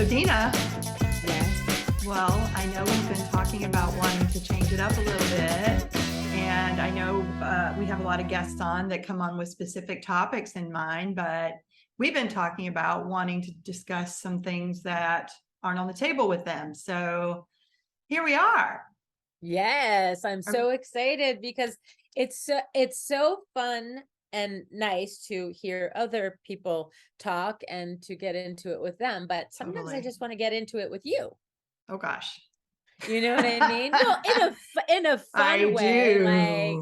So Dena, Yes. well, I know we've been talking about wanting to change it up a little bit. And I know we have a lot of guests on that come on with specific topics in mind, but we've been talking about wanting to discuss some things that aren't on the table with them. So here we are. Yes, I'm so excited because it's so fun and nice to hear other people talk and to get into it with them. But sometimes I Totally. just want to get into it with you. Oh gosh. You know what I mean? Well, in a I fun way,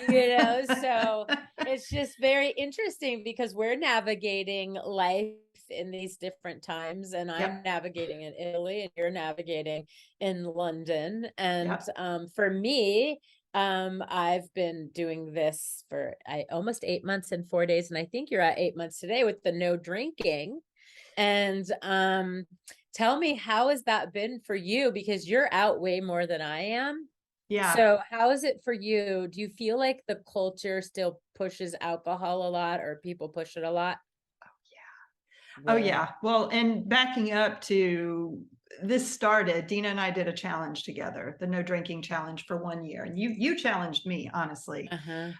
do. so it's just very interesting because we're navigating life in these different times, and I'm Yep. navigating in Italy and you're navigating in London. And Yep. for me, I've been doing this for almost 8 months and 4 days, and I think you're at 8 months today with the no drinking. And tell me, how has that been for you? Because you're out way more than I am. Yeah. So how is it for you? Do you feel like the culture still pushes alcohol a lot, or people push it a lot? Oh yeah. Well, and backing up to this started, Dena and I did a challenge together, the no drinking challenge for 1 year. And you challenged me, honestly.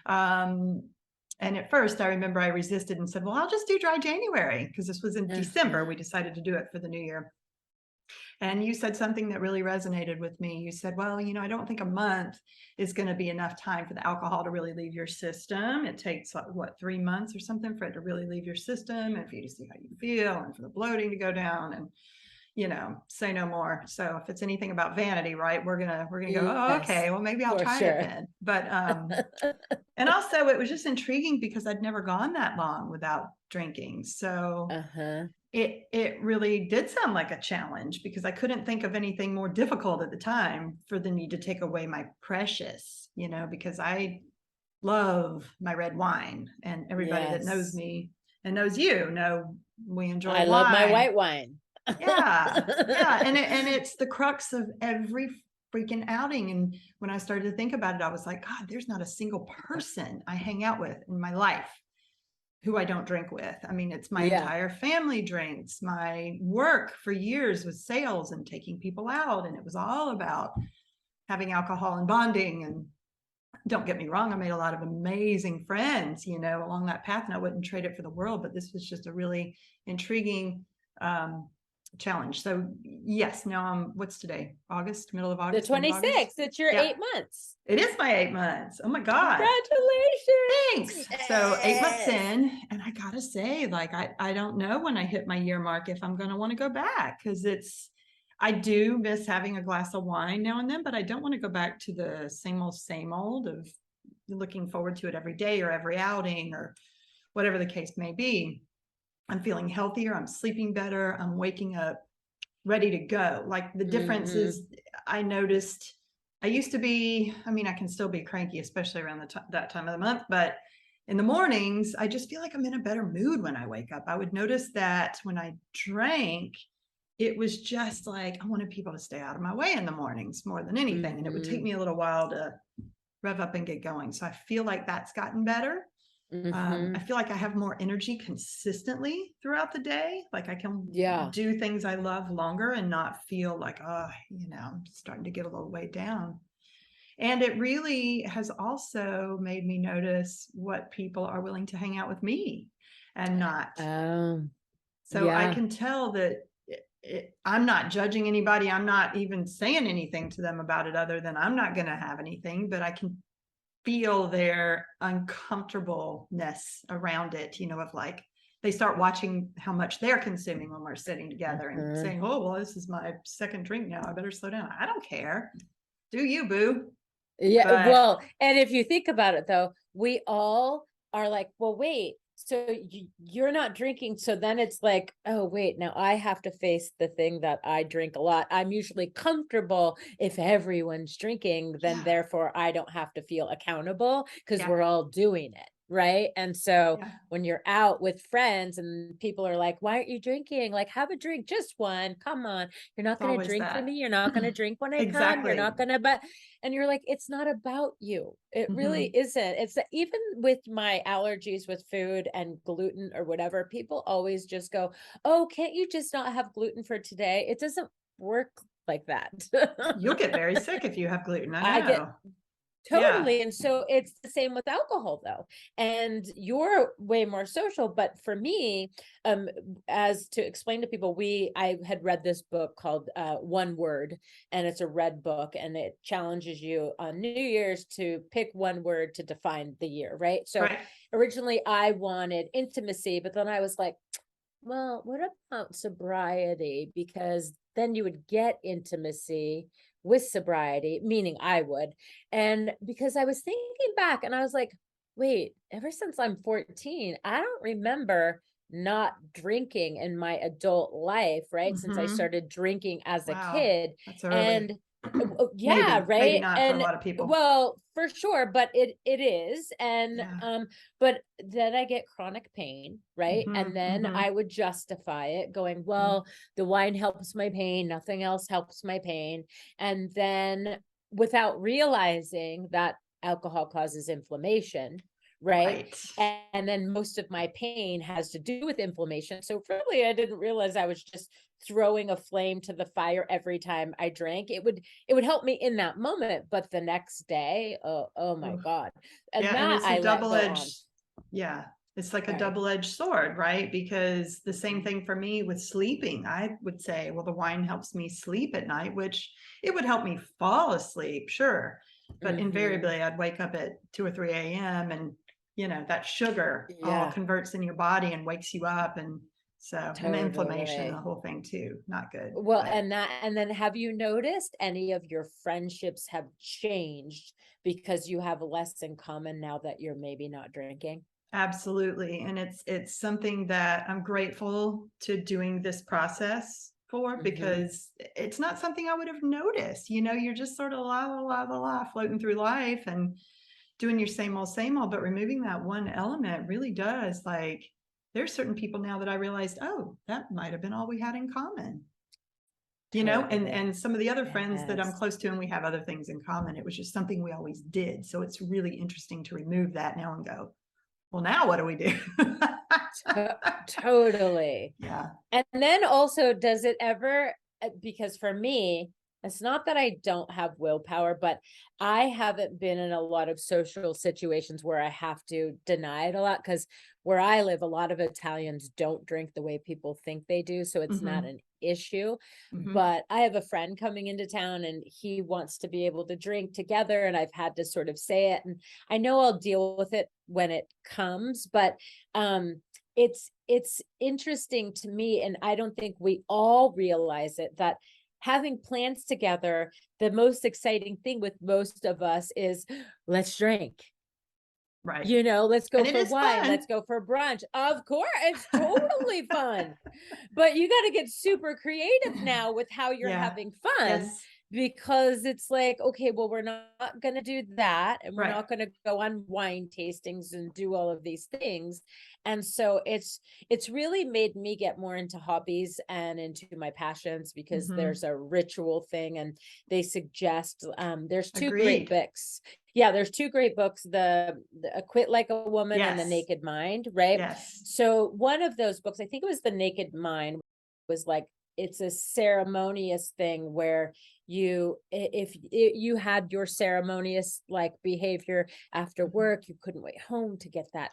And at first I remember I resisted and said, well, I'll just do dry January, because this was in December. We decided to do it for the new year. And you said something that really resonated with me. You said, well, I don't think a month is going to be enough time for the alcohol to really leave your system. It takes, what, 3 months or something for it to really leave your system, and for you to see how you feel, and for the bloating to go down, and say no more. So if it's anything about vanity, right, we're gonna go, oh, okay, well, maybe I'll try it then. But and also it was just intriguing because I'd never gone that long without drinking. So it really did sound like a challenge, because I couldn't think of anything more difficult at the time for the need to take away my precious, because I love my red wine, and everybody that knows me and knows you know we enjoy wine. Love my white wine. Yeah. And it's the crux of every freaking outing. And when I started to think about it, I was like, God, there's not a single person I hang out with in my life who I don't drink with. I mean, it's my entire family drinks. My work for years was sales and taking people out, and it was all about having alcohol and bonding. And don't get me wrong, I made a lot of amazing friends, along that path, and I wouldn't trade it for the world. But this was just a really intriguing challenge. So yes, now what's today? August, middle of August. The 26th. It's your 8 months. It is my 8 months. Oh my God. Congratulations. Thanks. So 8 months in, and I gotta say, I don't know when I hit my year mark if I'm gonna want to go back, because I do miss having a glass of wine now and then, but I don't want to go back to the same old of looking forward to it every day or every outing or whatever the case may be. I'm feeling healthier. I'm sleeping better. I'm waking up ready to go. Like, the difference is, I noticed I used to be, I can still be cranky, especially around that time of the month, but in the mornings, I just feel like I'm in a better mood when I wake up. I would notice that when I drank, it was just like, I wanted people to stay out of my way in the mornings more than anything. And it would take me a little while to rev up and get going. So I feel like that's gotten better. I feel like I have more energy consistently throughout the day. Like, I can do things I love longer and not feel like, I'm starting to get a little weighed down. And it really has also made me notice what people are willing to hang out with me and not. So I can tell that I'm not judging anybody. I'm not even saying anything to them about it other than I'm not going to have anything, but I can feel their uncomfortableness around it, of like, they start watching how much they're consuming when we're sitting together and saying, oh, well, this is my second drink now, I better slow down. I don't care. Do you, boo? Well, and if you think about it, though, we all are like, well, wait, so you're not drinking. So then it's like, oh, wait, now I have to face the thing that I drink a lot. I'm usually comfortable if everyone's drinking, then therefore I don't have to feel accountable because we're all doing it. right? And so Yeah. when you're out with friends and people are like, "Why aren't you drinking? Like, have a drink, just one. Come on. You're not It's going to always drink for that. me. You're not going to drink when I come. You're not Exactly. going to," but, and you're like, it's not about you. It really Mhm. isn't. It's that even with my allergies with food and gluten or whatever, people always just go, "Oh, can't you just not have gluten for today?" It doesn't work like that. You'll get very sick if you have gluten, I I get know. Yeah. totally, and so it's the same with alcohol though. And you're way more social, but for me, as to explain to people, I had read this book called One Word, and it's a red book, and it challenges you on New Year's to pick one word to define the year, right? So Right. originally I wanted intimacy, but then I was like, well, what about sobriety? Because then you would get intimacy with sobriety, meaning I would. And because I was thinking back and I was like, wait, ever since I'm 14, I don't remember not drinking in my adult life, right? Since I Mhm. started drinking as a Wow. kid. That's early. And yeah, Maybe right. not for a And lot of people. well, for sure, but it is. And Yeah. but then I get chronic pain, right? And Mhm, then mhm, I would justify it going, mm. well, the wine helps my pain, nothing else helps my pain. And then without realizing that alcohol causes inflammation, right? Right. And then most of my pain has to do with inflammation. So really, I didn't realize I was just throwing a flame to the fire every time I drank. It would help me in that moment, but the next day, oh my Oof. God. And Yeah, and that it's a I let go on. double-edged yeah, it's like a Sorry. double-edged sword, right? Because the same thing for me with sleeping. I would say, well, the wine helps me sleep at night, which it would help me fall asleep, sure. But Mm-hmm. invariably, I'd wake up at 2 or 3 AM and, that sugar all Yeah, converts in your body and wakes you up. And so, and the inflammation, the totally. whole thing too, not good. Well, But and then have you noticed any of your friendships have changed because you have less in common now that you're maybe not drinking? absolutely. And it's something that I'm grateful to doing this process for Mhm. because it's not something I would have noticed. You're just sort of la la la la la floating through life and doing your same old, but removing that one element really does there's certain people now that I realized, oh, that might have been all we had in common. And Totally. some of the other friends that I'm Yes. close to and we have other things in common. It was just something we always did. So it's really interesting to remove that now and go, well, now what do we do? Totally. Yeah. And then also, does it ever, because for me, it's not that I don't have willpower, but I haven't been in a lot of social situations where I have to deny it a lot. Because where I live, a lot of Italians don't drink the way people think they do. So it's not Hmm. an issue. Hmm. But I have a friend coming into town and he wants to be able to drink together. And I've had to sort of say it. And I know I'll deal with it when it comes, but um it's interesting to me, and I don't think we all realize it, that having plans together, the most exciting thing with most of us is let's drink, Right. let's go And it for is wine, let's fun. go for brunch. Of course, it's totally fun. But you got to get super creative now with how you're Yeah. having fun, Yes. because it's like, okay, well, we're not going to do that. And we're Right. not going to go on wine tastings and do all of these things. And so it's really made me get more into hobbies and into my passions, because Hmm. there's a ritual thing, and they suggest there's two great Agreed. books. Yeah, there's two great books, the Quit Like a Woman and The Yes. Naked Mind, right? Yes. So one of those books, I think it was The Naked Mind, was like, it's a ceremonious thing where if you had your ceremonious like behavior after Mhm. work, you couldn't wait home to get that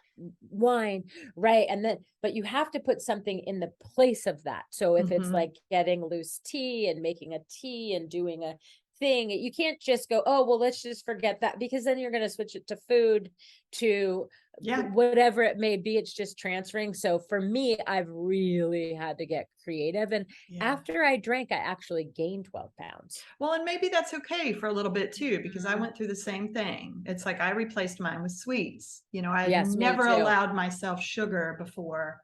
wine, right? And then, but you have to put something in the place of that. So if it's Mhm. like getting loose tea and making a tea and doing a thing, you can't just go, oh well, let's just forget that, because then you're going to switch it to food, to Yeah. whatever it may be. It's just transferring. So for me, I've really had to get creative, and Yeah. after I drank, I actually gained 12 pounds. Well, and maybe that's okay for a little bit too, because I Mhm. went through the same thing. It's like I replaced mine with sweets. I had Yes, me never too. allowed myself sugar before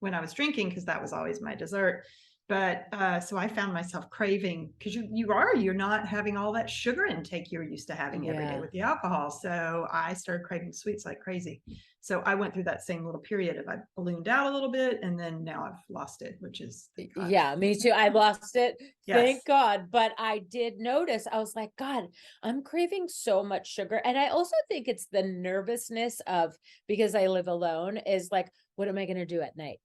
when I was drinking because that was always my dessert. But so I found myself craving, because you're not having all that sugar intake you're used to having every day Yeah. with the alcohol. So I started craving sweets like crazy. So I went through that same little period of, I ballooned out a little bit, and then now I've lost it, which is, thank God. Yeah, me too. I lost it. Yes. Thank God. But I did notice, I was like, God, I'm craving so much sugar. And I also think it's the nervousness of, because I live alone, is like, what am I going to do at night?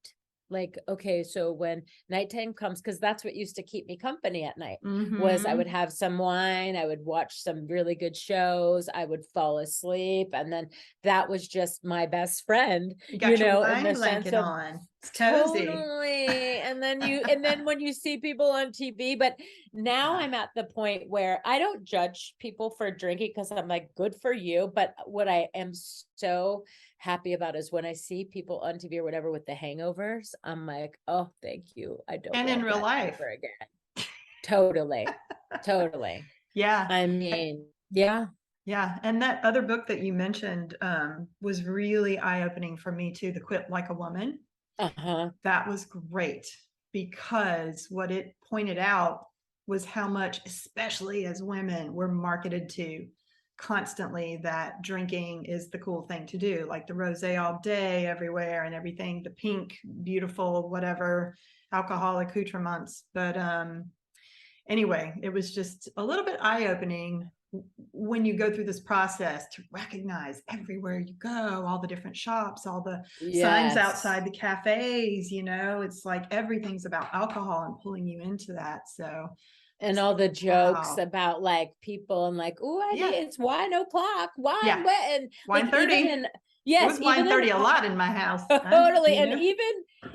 Like, okay, so when nighttime comes, because that's what used to keep me company at night, was I would Mm-hmm. have some wine, I would watch some really good shows, I would fall asleep. And then that was just my best friend, You got your in wine the sense blanket of, on. It's cozy. totally. And then when you see people on TV, but now Yeah. I'm at the point where I don't judge people for drinking, because I'm like, good for you. But what I am so happy about is when I see people on TV or whatever with the hangovers, I'm like, oh, thank you. I don't And in want real that life. ever again. Totally. Totally. Yeah. I mean, yeah. Yeah. And that other book that you mentioned was really eye-opening for me too, The Quit Like a Woman. Uh-huh. That was great, because what it pointed out was how much, especially as women, we're marketed to constantly that drinking is the cool thing to do, like the rosé all day everywhere and everything, the pink, beautiful, whatever, alcohol accoutrements. But anyway, it was just a little bit eye-opening when you go through this process to recognize everywhere you go, all the different shops, all the signs Yes. outside the cafes, it's like everything's about alcohol and pulling you into that. So I And was all like, the jokes wow. about like people and like, oh, I Yeah. need, it's wine o'clock, wine Yeah. what, and like Wine even 30. in, It yes, was even wine in 30 a lot in my house. totally, and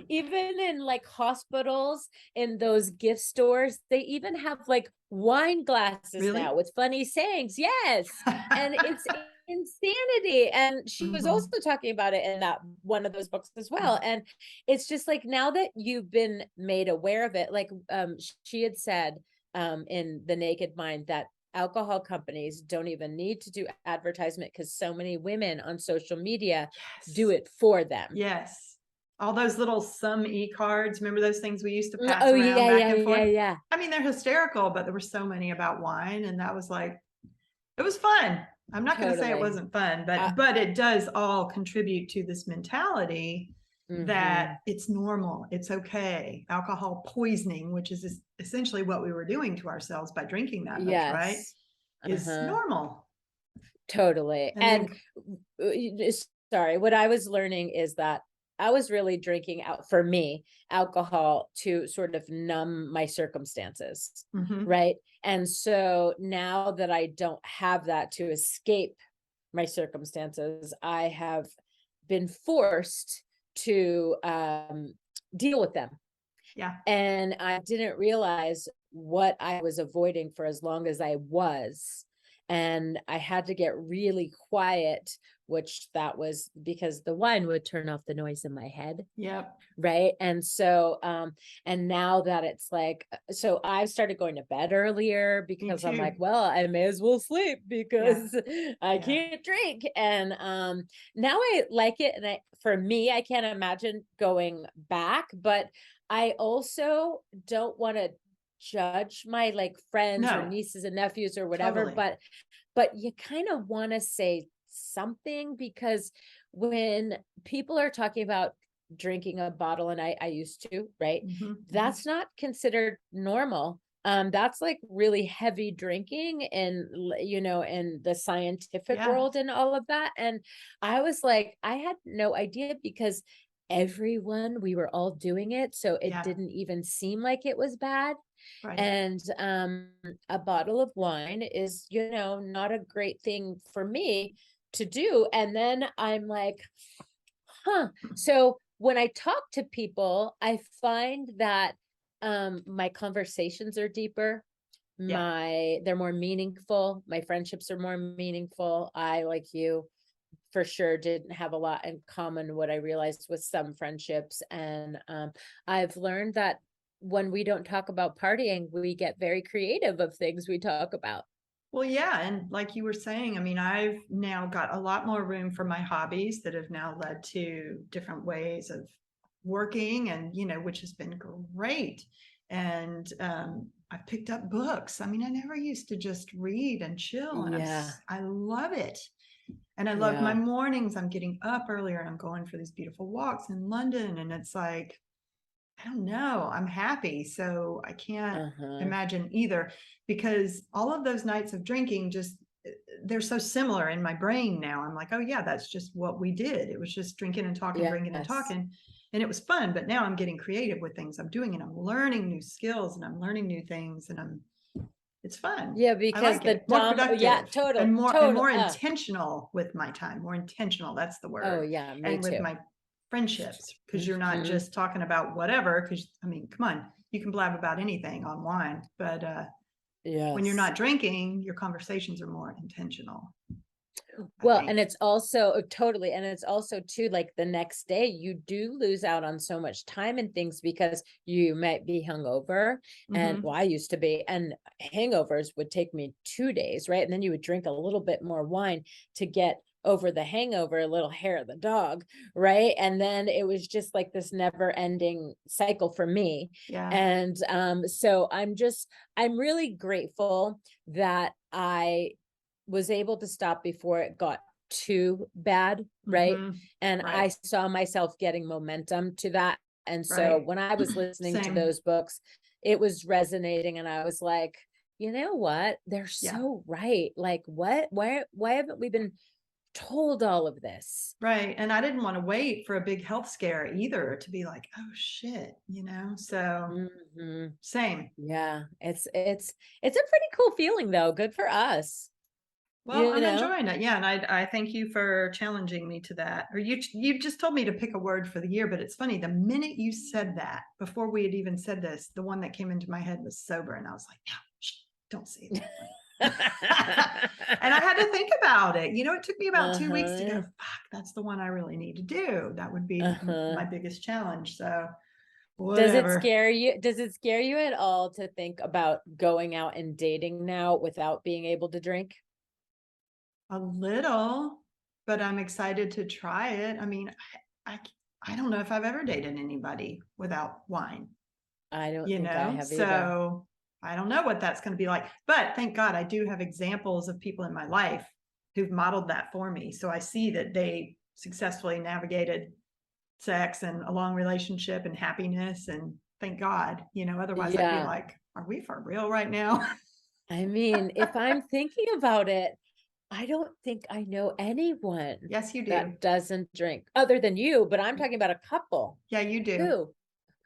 even in like hospitals, in those gift stores, they even have like wine glasses now Really? with funny sayings. Yes, and it's insanity. And she was Mm-hmm. also talking about it in that one of those books as well. And it's just like, now that you've been made aware of it, like she had said in The Naked Mind that alcohol companies don't even need to do advertisement, because so many women on social media do Yes. it for them. Yes. All those little some e-cards. Remember those things we used to pass Oh around yeah, back yeah, and yeah, forth? yeah. I mean, they're hysterical, but there were so many about wine, and that was like, it was fun. I'm not going to say it Totally. wasn't fun, Uh, but it does all contribute to this mentality that mm-hmm. it's normal, it's okay. Alcohol poisoning, which is essentially what we were doing to ourselves by drinking that much, right? Yes. Is Uh-huh. normal. Totally. And And then, sorry, what I was learning is that I was really drinking out, for me, alcohol to sort of numb my circumstances. mhm, Right. And so now that I don't have that to escape my circumstances, I have been forced to deal with them. yeah, And I didn't realize what I was avoiding for as long as I was. And I had to get really quiet, which that was because the wine would turn off the noise in my head. yep, Right. And so, and now that it's like, so I've started going to bed earlier me because I'm too. like, well, I may as well sleep Yeah, because I yeah, can't drink. And now I like it. And for me, I can't imagine going back, but I also don't want to judge my like friends or no, nieces and nephews or whatever, totally, but you kind of want to say something, because when people are talking about drinking a bottle, and I used to, right? mhm, mhm. That's not considered normal. That's like really heavy drinking and in the scientific Yeah, world and all of that. And I was like, I had no idea, because we were all doing it, so it yeah, didn't even seem like it was bad. right. And a bottle of wine is, not a great thing for me to do. And then I'm like, huh. So when I talk to people, I find that my conversations are deeper. Yeah. They're more meaningful. My friendships are more meaningful. I, like you, for sure didn't have a lot in common, what I realized with some friendships. And I've learned that when we don't talk about partying, we get very creative of things we talk about. Well, yeah. And like you were saying, I mean, I've now got a lot more room for my hobbies that have now led to different ways of working, and, which has been great. And I picked up books. I mean, I never used to just read and chill, and Yeah. I love it. And I love my Yeah. mornings. I'm getting up earlier and I'm going for these beautiful walks in London. And it's like, I don't know, I'm happy. So I can't Uh-huh. imagine either, because all of those nights of drinking just, they're so similar in my brain now. I'm like, oh yeah, that's just what we did. It was just drinking and talking, drinking and Yes. talking. And it was fun. But now I'm getting creative with things I'm doing, and I'm learning new skills and I'm learning new things, and it's fun. Yeah, I because like the it. More yeah, productive total, and total. more intentional with my time. More intentional. That's the Oh word. yeah, me And with too. my friendships, because you're not Hmm. just talking about whatever. Because I mean, come on, you can blab about anything online, but when you're Yes. not drinking, your conversations are more intentional, I Well, and think. it's also totally, and it's also too like the next day you do lose out on so much time and things because you might be hungover. And Mm-hmm. well, I used to be, and hangovers would take me 2 days, right? And then you would drink a little bit more wine to get over the hangover, a little hair of the dog, right? And then it was just like this never ending cycle for me. Yeah. And so I'm really grateful that I was able to stop before it got too bad, right? Mm-hmm. And I Right. saw myself getting momentum to that. And so Right. when I was listening to Same. those books, it was resonating and I was like, you know what? They're Yeah. so right. Like what? Why haven't we been told all of this? Right. And I didn't want to wait for a big health scare either to be like, oh shit, So Hmm. same. Yeah, it's a pretty cool feeling though. Good for us, Well, you I'm know? enjoying it. Yeah, and I thank you for challenging me to that. Or you just told me to pick a word for the year, but it's funny. The minute you said that, before we had even said this, the one that came into my head was sober, and I was like, no, shh, don't say that one. And I had to think about it. It took me about 2 weeks to go, Uh-huh. fuck, that's the one I really need to do. That would be Uh-huh. my biggest challenge. So Does it whatever. scare you? Does it scare you at all to think about going out and dating now without being able to drink? A little, but I'm excited to try it. I mean, I, I don't know if I've ever dated anybody without wine, I don't think I have either. So I don't know what that's going to be like. But thank God I do have examples of people in my life who've modeled that for me. So I see that they successfully navigated sex and a long relationship and happiness. And thank God, otherwise I'd be Yeah. like, are we for real right now? I mean, if I'm thinking about it, I don't think I know anyone Yes, you do. that doesn't drink other than you, but I'm talking about a couple. Yeah, you do. Who?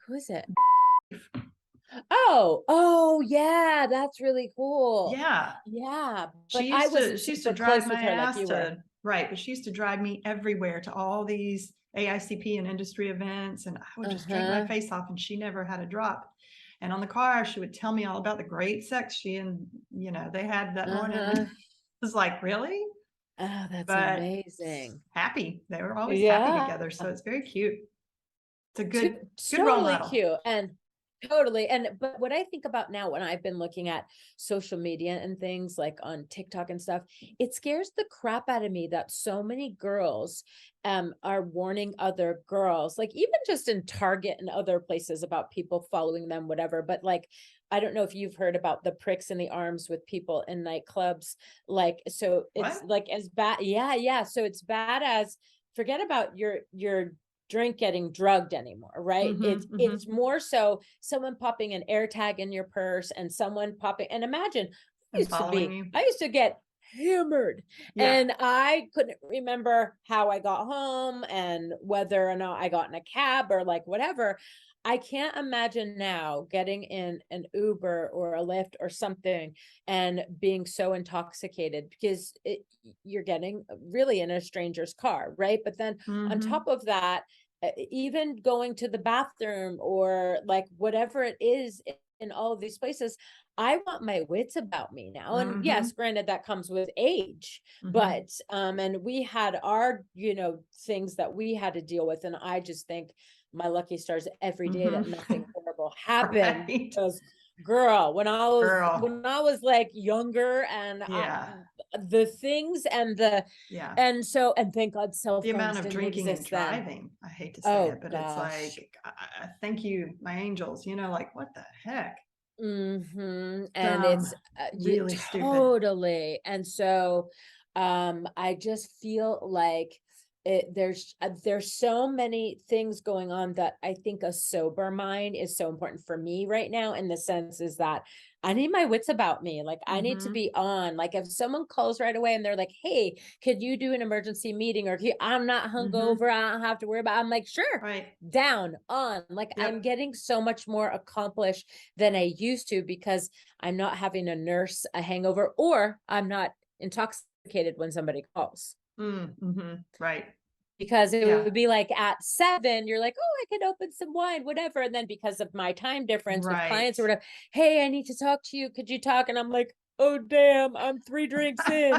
Who is it? Oh, oh yeah, that's really cool. Yeah. Yeah, but She I used to wasn't she used to super drive close with my her like ass you were. to right, but she used to drive me everywhere to all these AICP and industry events, and I would just drink my Uh-huh. face off, and she never had a drop. And on the car, she would tell me all about the great sex she and they had that morning. And Uh-huh. I was like, really? Oh, that's But amazing. happy. They were always happy Yeah. together, so it's very cute. It's a To good role totally model. cute and totally. And but what I think about now when I've been looking at social media and things like on TikTok and stuff, it scares the crap out of me that so many girls are warning other girls, like even just in Target and other places about people following them, whatever. But like I don't know if you've heard about the pricks in the arms with people in nightclubs. Like, so it's What? like as bad. Yeah, yeah. So it's bad as forget about your drink getting drugged anymore, right? Mm-hmm. It's Mm-hmm. more so someone popping an air tag in your purse and someone popping and imagine And following you. I used to get hammered Yeah. and I couldn't remember how I got home and whether or not I got in a cab or like whatever. I can't imagine now getting in an Uber or a Lyft or something and being so intoxicated because you're getting really in a stranger's car, right? But then on Mm-hmm. top of that, even going to the bathroom or like whatever it is in all of these places, I want my wits about me now. And Mm-hmm. yes, granted that comes with age, Mm-hmm. but and we had our, things that we had to deal with. And I just think my lucky stars every day that Mm-hmm. nothing horrible happened Right. because girl, when I was Girl. when I was like younger and Yeah. the things and Yeah. and thank God cell The amount phones of didn't drinking and exist then. driving, I hate to say Oh it, but it's gosh. like, thank you, my angels, like, what the heck? And Dumb, it's really stupid. totally. And so I just feel like there's so many things going on that I think a sober mind is so important for me right now, in the sense is that I need my wits about me. Like I need to Hmm. be on. Like if someone calls right away and they're like, "Hey, could you do an emergency meeting?" Or I'm not Hmm. hungover, I don't have to worry about. I'm like, "Sure." Right. Down on. Like I'm Yep. getting so much more accomplished than I used to, because I'm not having to nurse a hangover, or I'm not intoxicated when somebody calls. Mm-hmm. Right. Because it Yeah. would be like at 7, you're like, oh, I could open some wine, whatever. And then because of my time difference with Right. clients or whatever, hey, I need to talk to you. Could you talk? And I'm like, oh, damn, I'm 3 drinks in.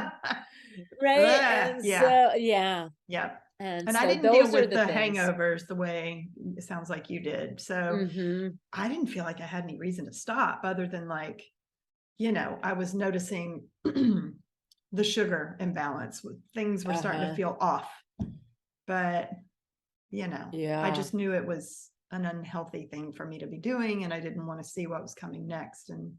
Right. And Yeah. so, yeah. Yeah. And And I so didn't deal those are with the the things. hangovers the way it sounds like you did. So Mm-hmm. I didn't feel like I had any reason to stop other than like, I was noticing the sugar imbalance. Things were starting to Uh-huh. feel off. But, I Yeah. just knew it was an unhealthy thing for me to be doing, and I didn't want to see what was coming next. And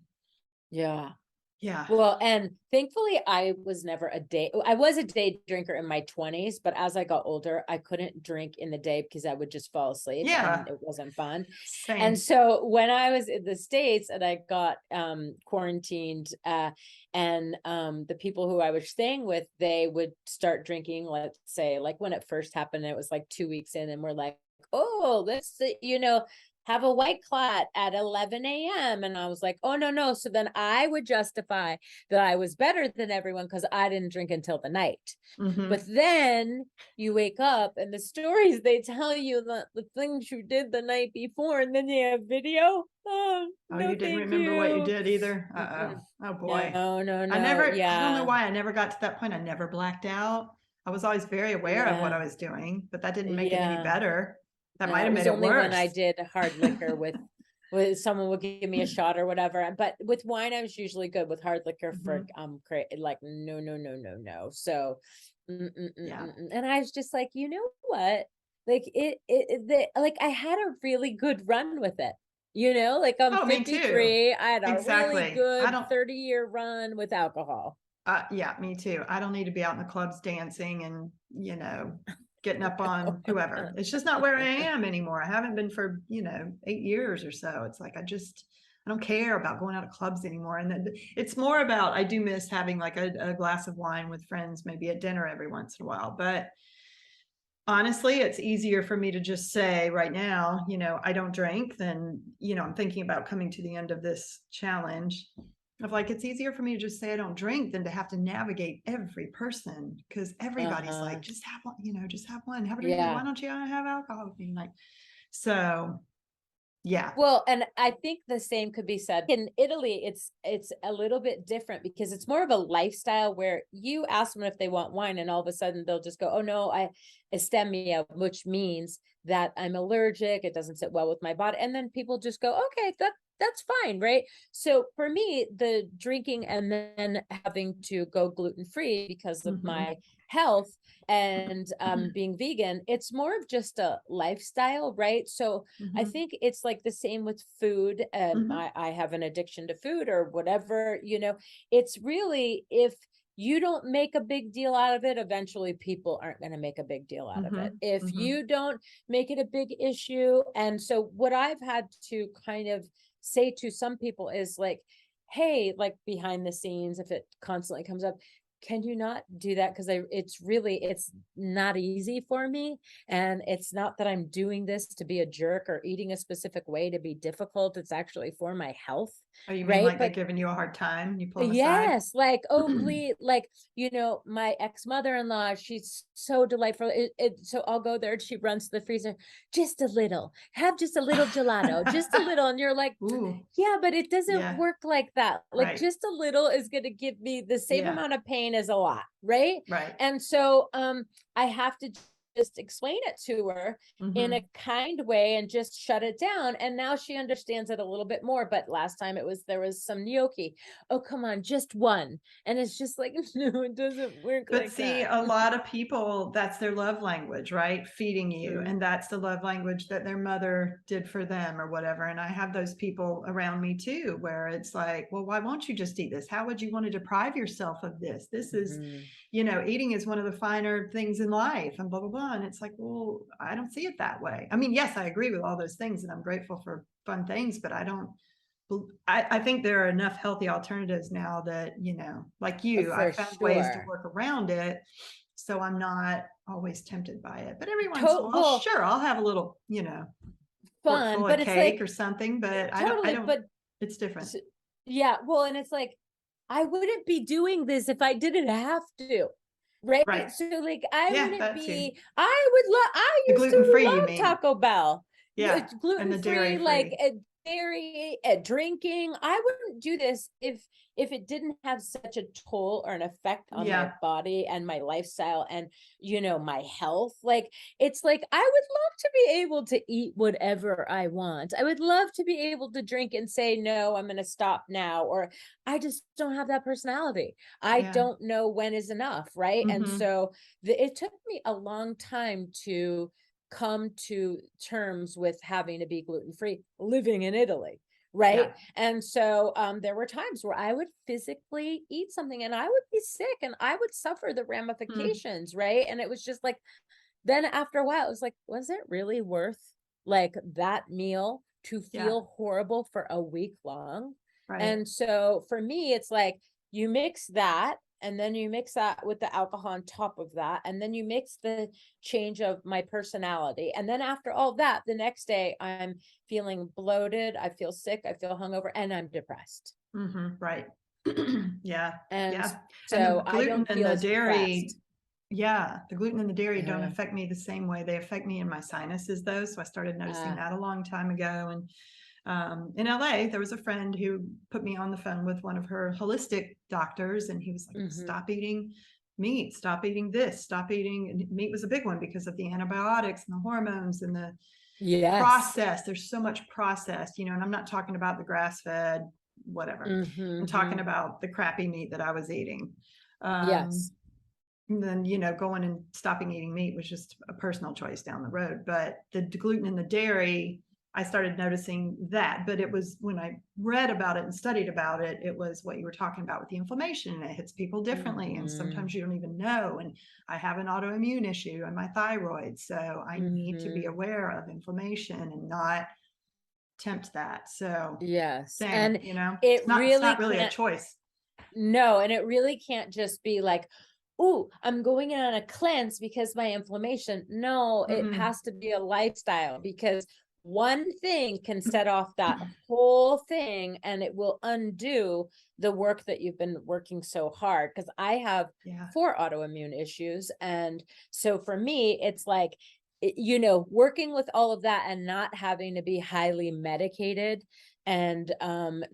Yeah. yeah, Well, and thankfully I was a day drinker in my 20s, but as I got older, I couldn't drink in the day because I would just fall asleep and yeah, it wasn't fun. And same. so when I was in the States and I got quarantined, and the people who I was staying with, they would start drinking, let's say, like when it first happened, it was like 2 weeks in, and we're like, oh, let's have a white clot at 11 a.m. And I was like, oh, no, no. So then I would justify that I was better than everyone because I didn't drink until the night. But Hmm. then you wake up and the stories they tell you, the things you did the night before, and then you have video. Oh, Oh, no, you didn't thank remember what you you. did either? Uh-oh. Mm-mm. Oh boy. No, no, I no. never, I don't know Yeah. why I never got to that point. I never blacked out. I was always very aware of what Yeah. I was doing, but that didn't make it any Yeah. better. That might No, it have was made it only when I worse. did hard liquor with someone would give me a shot or whatever. But with wine, I was usually good. With hard liquor, for Hmm. like no, no, no, no, no. So, Yeah. and I was just like, you know what? Like like I had a really good run with it. Like I'm Oh, me too. 53. I had a really Exactly. I good don't, 30-year run with alcohol. yeah, me too. I don't need to be out in the clubs dancing and, getting up on whoever. It's just not where I am anymore. I haven't been for, 8 years or so. It's like I don't care about going out to clubs anymore. And then it's more about I do miss having like a glass of wine with friends, maybe at dinner every once in a while. But honestly, it's easier for me to just say right now, I don't drink, than, I'm thinking about coming to the end of this challenge of like, it's easier for me to just say I don't drink than to have to navigate every person, because everybody's like, Uh-huh. just have one, just have one, have a drink. Why Yeah. don't you have alcohol with me? Like, so yeah. Well, and I think the same could be said in Italy. It's a little bit different because it's more of a lifestyle where you ask them if they want wine, and all of a sudden they'll just go, "Oh no, I astemia," which means that I'm allergic. It doesn't sit well with my body, and then people just go, "Okay, that's fine, right?" So for me, the drinking and then having to go gluten free because of Hmm. my health and being vegan, it's more of just a lifestyle, right? So I Hmm. think it's like the same with food. Hmm. I have an addiction to food or whatever, it's really, if you don't make a big deal out of it, eventually people aren't going to make a big deal out of it. Hmm. If Hmm. you don't make it a big issue. And so what I've had to kind of say to some people is like, hey, like behind the scenes, if it constantly comes up, can you not do that? Because it's not easy for me. And it's not that I'm doing this to be a jerk or eating a specific way to be difficult. It's actually for my health. Oh, you mean Right. like they're But giving you a hard time? You pull them aside? yes, like, oh, please, like, my ex-mother-in-law, she's so delightful. So I'll go there and she runs to the freezer, just a little, have just a little gelato, just a little. And you're like, Ooh, yeah, but it doesn't yeah, work like that. Like right. just a little is going to give me the same Yeah, amount of pain as a lot, right? right. And so I have to just explain it to her in a Mhm. kind way and just shut it down. And now she understands it a little bit more. But last time there was some gnocchi. Oh, come on, just one. And it's just like, no, it doesn't work But like see, that. a lot of people, that's their love language, right? Feeding you. Mm, And that's the love language that their mother did for them or whatever. And I have those people around me too, where it's like, well, why won't you just eat this? How would you want to deprive yourself of this? This is, mhm. eating is one of the finer things in life and blah, blah, blah. And it's like, well, I don't see it that way. I mean, yes, I agree with all those things and I'm grateful for fun things, but I think there are enough healthy alternatives now that, like you, I For found ways to sure. work around it. So I'm not always tempted by it. But every once in a while, Well, sure, I'll have a little, fork fun, full of but it's cake like or something, but I totally, don't, but it's different. s- yeah, well, and it's like, I wouldn't be doing this if I didn't have to. Right. Right. So like I Yeah, wouldn't that too. be, I The used gluten to free, you love mean? Taco Bell. Yeah. And Gluten the dairy free, like free. dairy, drinking. I wouldn't do this if it didn't have such a toll or an effect on my Yeah. body and my lifestyle and my health. Like it's like I would love to be able to eat whatever I want. I would love to be able to drink and say no, I'm going to stop now, or I just don't have that personality. I Yeah. don't know when is enough, right? And Mm-hmm. so it took me a long time to come to terms with having to be gluten free living in Italy. Yeah. Right. And so there were times where I would physically eat something and I would be sick and I would suffer the Mm. ramifications. Right. And it was just like, then after a while, it was like, was it really worth like that meal to Yeah. feel horrible for a week long? Right. And so for me, it's like you mix that and then you mix that with the alcohol on top of that. And then you mix the change of my personality. And then after all that, the next day I'm feeling bloated. I feel sick. I feel hungover and I'm depressed. Mm-hmm. Right. Yeah. And Yeah. And the so I gluten don't and feel the as dairy, depressed. yeah, the gluten and the dairy don't Uh, affect me the same way. They affect me in my sinuses though. So I started noticing uh, that a long time ago. And in LA, there was a friend who put me on the phone with one of her holistic doctors, and he was like, mhm. stop eating meat, stop eating this, stop eating. And meat was a big one because of the antibiotics and the hormones and the Yes. process. There's so much processed, and I'm not talking about the grass fed, whatever. I'm talking Mhm. about the crappy meat that I was eating. Um, Yes. and then, going and stopping eating meat was just a personal choice down the road. But the gluten and the dairy, I started noticing that. But it was when I read about it and studied about it, it was what you were talking about with the inflammation. And it hits people differently. And sometimes Mhm. you don't even know. And I have an autoimmune issue and my thyroid. So I need to be Mhm. aware of inflammation and not tempt that. So Yes. dang, And it's it not really really a can't, choice. no, and it really can't just be like, oh, I'm going in on a cleanse because my inflammation. No, it Mm-mm. has to be a lifestyle because one thing can set off that whole thing and it will undo the work that you've been working so hard. Because I have Yeah. 4 autoimmune issues. And so for me, it's like, working with all of that and not having to be highly medicated and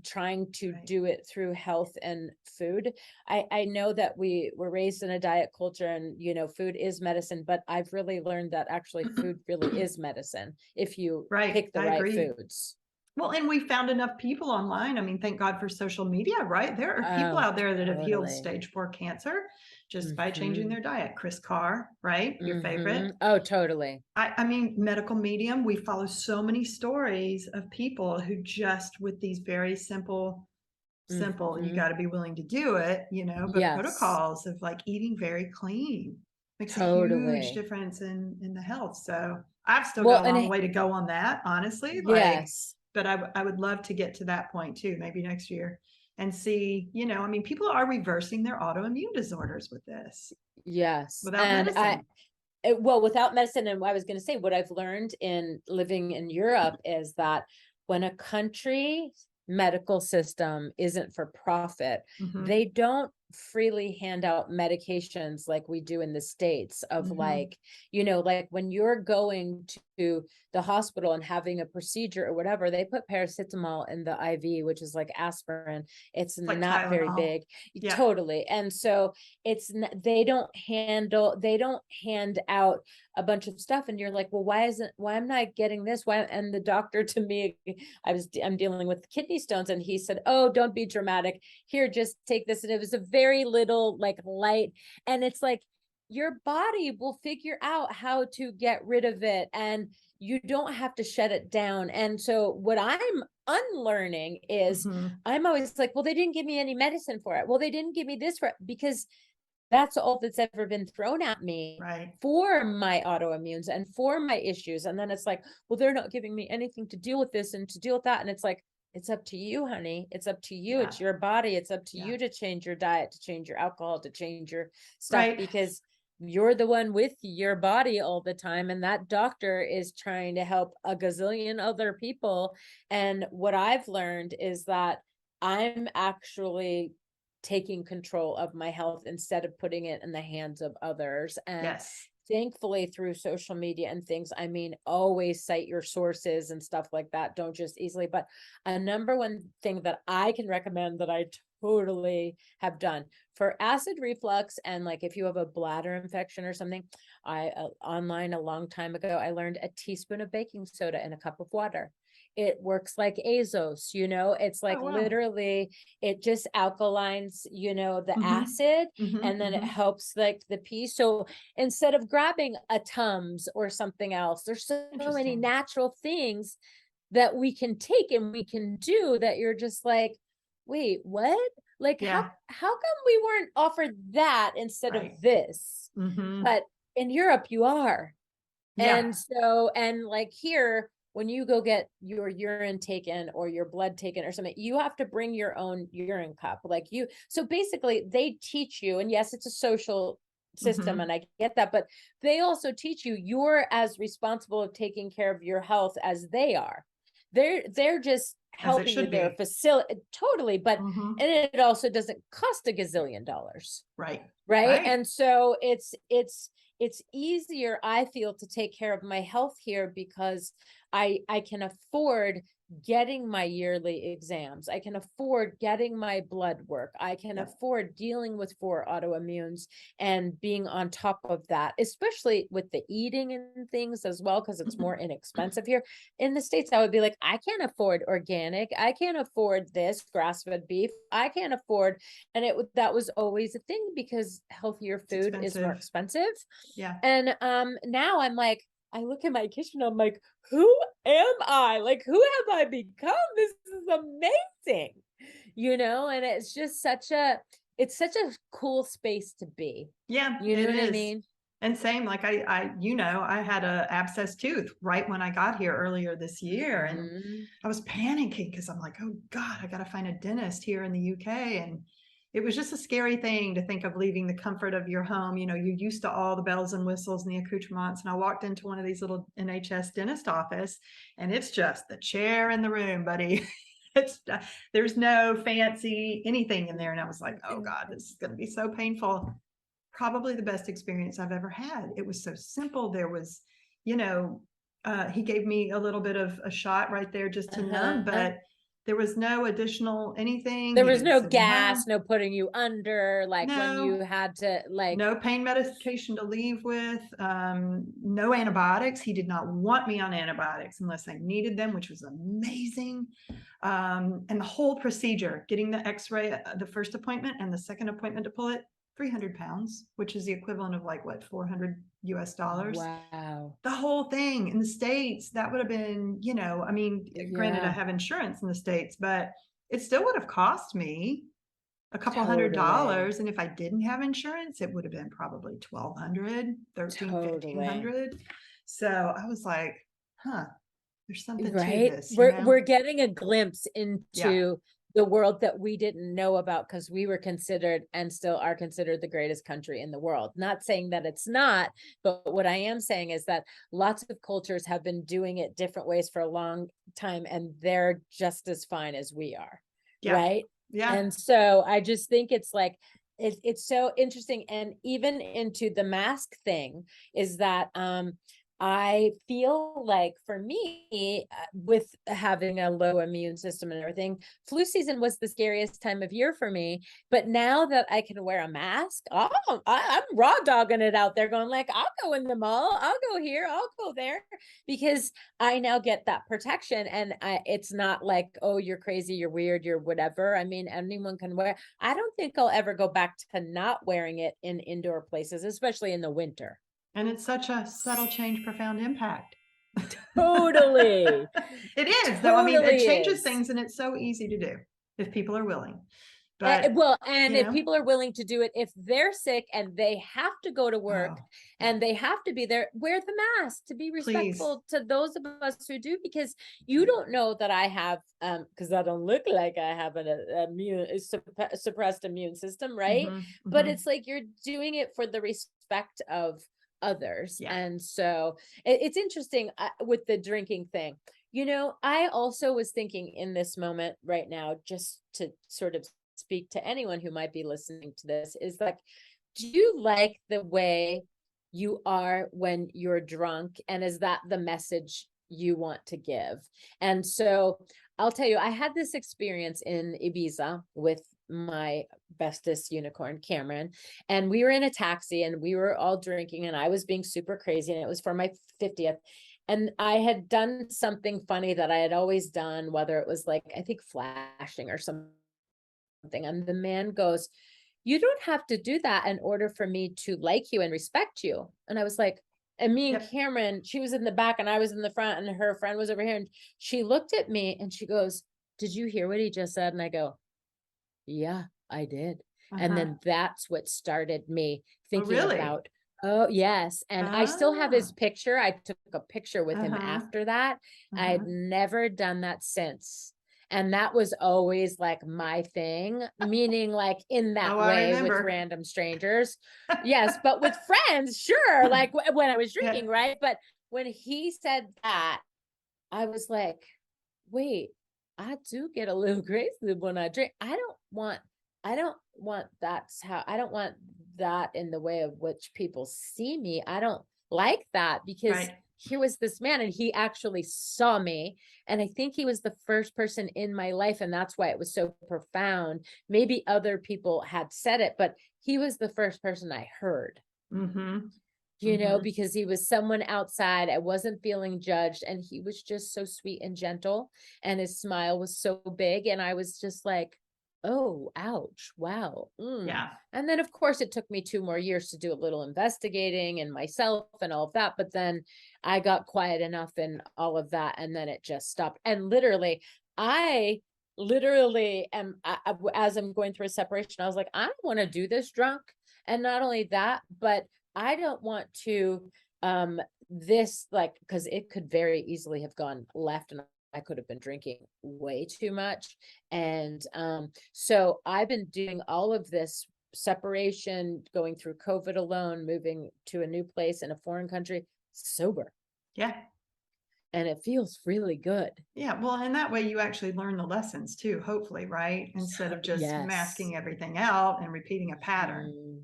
trying to Right. do it through health and food. I know that we were raised in a diet culture and food is medicine, but I've really learned that actually food really is medicine if you Right. pick the I right agree. foods. Well, and we found enough people online. I mean, thank God for social media, right? There are people Oh, out there that have healed totally. stage 4 cancer just by changing Mm-hmm. their diet. Chris Carr, right? Your Mm-hmm. favorite. Oh, totally. I mean, medical medium, we follow so many stories of people who just with these very simple, you Mm-hmm. got to be willing to do it, but Yes, protocols of like eating very clean makes a huge totally. difference in the health. So I've still Well, got a and long way to go on that, honestly. Like, yes, but I would love to get to that point too, maybe next year and see, I mean, people are reversing their autoimmune disorders with this yes. without And medicine. well, without medicine, and I was going to say, what I've learned in living in Europe is that when a country medical system isn't for profit, Hmm. they don't freely hand out medications like we do in the States of Mhm. like, you know, like when you're going to the hospital and having a procedure or whatever, they put paracetamol in the IV, which is like aspirin. It's It's like not very Tylenol. big. Yeah. Totally. And so they don't hand out a bunch of stuff. And you're like, well, why am I getting this? Why? And the doctor to me, I'm dealing with kidney stones, and he said, oh, don't be dramatic. Here, just take this. And it was a very little like light. And it's like, your body will figure out how to get rid of it. And you don't have to shut it down. And so what I'm unlearning is Mhm. I'm always like, well, they didn't give me any medicine for it. Well, they didn't give me this for it, because that's all that's ever been thrown at me Right. for my autoimmunes and for my issues. And then it's like, well, they're not giving me anything to deal with this and to deal with that. And it's like, it's up to you, honey. It's up to you. Yeah. It's your body. It's up to Yeah. you to change your diet, to change your alcohol, to change your stuff, Right. because you're the one with your body all the time. And that doctor is trying to help a gazillion other people. And what I've learned is that I'm actually taking control of my health instead of putting it in the hands of others. And Yes. thankfully, through social media and things, I mean, always cite your sources and stuff like that. Don't just easily. But a number one thing that I can recommend that I totally have done for acid reflux, and like if you have a bladder infection or something, I online a long time ago, I learned a teaspoon of baking soda in a cup of water. It works like Azos, you know, it's like Oh, wow. literally it just alkalines, you know, the Mhm. acid, Mhm. and then it Mhm. helps like the pee. So instead of grabbing a Tums or something else, there's so many Interesting. natural things that we can take and we can do that you're just like, wait, what? Like Yeah. how come we weren't offered that instead of Right. this? Mhm. But in Europe you are. Yeah. And so, and like here, when you go get your urine taken or your blood taken or something, you have to bring your own urine cup. Like you, so basically they teach you, and yes, it's a social system Mhm. and I get that, but they also teach you you're as responsible of taking care of your health as they are. They're just As it helping you. should They're a be. facility, totally, but Mhm. and it also doesn't cost a gazillion dollars, Right. right? Right. And so it's easier, I feel, to take care of my health here because I can afford getting my yearly exams. I can afford getting my blood work. I can Yep. afford dealing with 4 autoimmunes and being on top of that, especially with the eating and things as well, because it's more inexpensive here. In the States, I would be like, I can't afford organic. I can't afford this grass-fed beef. I can't afford, and that was always a thing because healthier It's food is more expensive. expensive. Yeah. And now I'm like, I look at my kitchen, I'm like, who am I? Like, who have I become? This is amazing, you know? And it's such a cool space to be. Yeah, You know it what I is. mean? And same, like I had a abscess tooth right when I got here earlier this year, and Mhm. I was panicking because I'm like, oh God, I got to find a dentist here in the UK. And it was just a scary thing to think of leaving the comfort of your home. You know, you're used to all the bells and whistles and the accoutrements. And I walked into one of these little NHS dentist office, and it's just the chair in the room, buddy. It's there's no fancy anything in there. And I was like, oh God, this is going to be so painful. Probably the best experience I've ever had. It was so simple. There was, you know, he gave me a little bit of a shot right there just to numb, Uh-huh. but there was no additional anything. There He was didn't no send me gas, home. no putting you under, like when you No, had to like, no pain medication to leave with, no antibiotics. He did not want me on antibiotics unless I needed them, which was amazing. And the whole procedure, getting the x-ray, the first appointment and the second appointment to pull it, 300 pounds, which is the equivalent of like what, 400 US dollars. wow. The whole thing in the States, that would have been, you know, I mean, granted, I Yeah, have insurance in the States, but it still would have cost me a couple totally. $100s. And if I didn't have insurance, it would have been probably 1,200, 13, Totally. 1,500. So I was like, huh, there's something to Right? this, you know? We're getting a glimpse Yeah. into the world that we didn't know about because we were considered and still are considered the greatest country in the world. Not saying that it's not, but what I am saying is that lots of cultures have been doing it different ways for a long time and they're just as fine as we are. Yeah. Right? Yeah. And so I just think it's like it's so interesting. And even into the mask thing is that I feel like for me, with having a low immune system and everything, flu season was the scariest time of year for me. But now that I can wear a mask, oh, I'm raw dogging it out there, going like, I'll go in the mall, I'll go here, I'll go there, because I now get that protection. And it's not like, oh, you're crazy, you're weird, you're whatever. I mean, anyone can wear. I don't think I'll ever go back to not wearing it in indoor places, especially in the winter. And it's such a subtle change, profound impact. Totally. It is, though. I mean, it Totally changes is. things and it's so easy to do if people are willing. But, Well, and you if know, people are willing to do it, if they're sick and they have to go to work oh, yeah, and they have to be there, wear the mask to be please. respectful to those of us who do, because you Right. don't know that I have, because I don't look like I have an suppressed immune system, right? Mm-hmm, But mm-hmm. it's like you're doing it for the respect of others. Yeah. And so it's interesting with the drinking thing. I also was thinking in this moment right now, just to sort of speak to anyone who might be listening to this, is like, do you like the way you are when you're drunk? And is that the message you want to give? And so I'll tell you, I had this experience in Ibiza with my bestest unicorn, Cameron, and we were in a taxi and we were all drinking and I was being super crazy, and it was for my 50th. And I had done something funny that I had always done, whether it was like, I think flashing or something. And the man goes, "You don't have to do that in order for me to like you and respect you." And I was like, and me and Yep. Cameron, she was in the back and I was in the front and her friend was over here. And she looked at me and she goes, "Did you hear what he just said?" And I go, "Yeah, I did." And Uh-huh. then that's what started me Oh, thinking really? about, oh, yes. And I still have his Ah, picture. I took a picture with him uh-huh, after that. I uh-huh. had never done that since. And that was always like my thing, meaning like in Oh, that I way with remember. random strangers. Yes, but with friends, sure, like when I was Yeah. drinking, right? But when he said that, I was like, wait, I do get a little crazy when I drink. I don't want I don't want that in the way of which people see me. I don't like that, because Right. here was this man and he actually saw me. And I think he was the first person in my life. And that's why it was so profound. Maybe other people had said it, but he was the first person I heard, Mm-hmm. Mm-hmm. because he was someone outside. I wasn't feeling judged. And he was just so sweet and gentle. And his smile was so big. And I was just like, oh, ouch. Wow. Yeah. And then, of course, it took me 2 more years to do a little investigating and myself and all of that. But then I got quiet enough and all of that. And then it just stopped. And I literally as I'm going through a separation, I was like, I don't want to do this drunk. And not only that, but I don't want to this, like, because it could very easily have gone left and I could have been drinking way too much. And so I've been doing all of this separation, going through COVID alone, moving to a new place in a foreign country, sober. Yeah. And it feels really good. Yeah. Well, and that way you actually learn the lessons too, hopefully, right? Instead of just Yes. masking everything out and repeating a pattern, Mm,